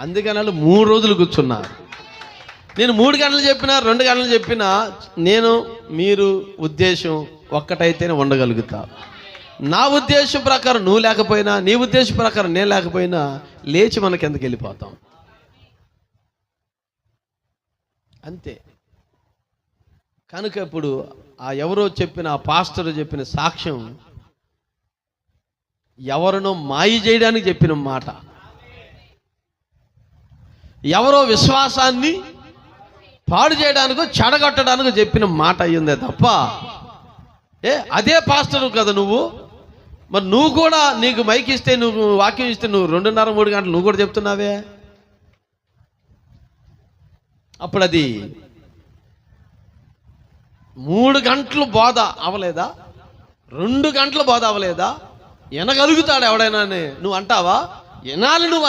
అందుకని వాళ్ళు 3 రోజులు కూర్చున్నారు. నేను 3 గంటలు చెప్పినా 2 గంటలు చెప్పినా నేను మీరు ఉద్దేశం ఒక్కటైతేనే ఉండగలుగుతా. నా ఉద్దేశం ప్రకారం నువ్వు లేకపోయినా, నీ ఉద్దేశం ప్రకారం నేను లేకపోయినా లేచి మనకి ఎందుకు వెళ్ళిపోతాం అంతే. కనుక ఇప్పుడు ఆ ఎవరో చెప్పిన ఆ పాస్టర్ చెప్పిన సాక్ష్యం ఎవరినో మాయ చేయడానికి చెప్పిన మాట, ఎవరో విశ్వాసాన్ని పాడు చేయడానికో చెడగొట్టడానికో చెప్పిన మాట అయ్యిందే తప్ప అదే పాస్టర్ కదా నువ్వు. మరి నువ్వు కూడా నీకు మైక్ ఇస్తే, నువ్వు వాక్యం ఇస్తే నువ్వు 2:30-3 గంటలు నువ్వు కూడా చెప్తున్నావే. అప్పుడు అది 3 గంటలు బోధ అవలేదా? 2 గంటలు బోధ అవలేదా? వినగలుగుతాడు ఎవడైనా నువ్వు అంటావా? వినాలి నువ్వు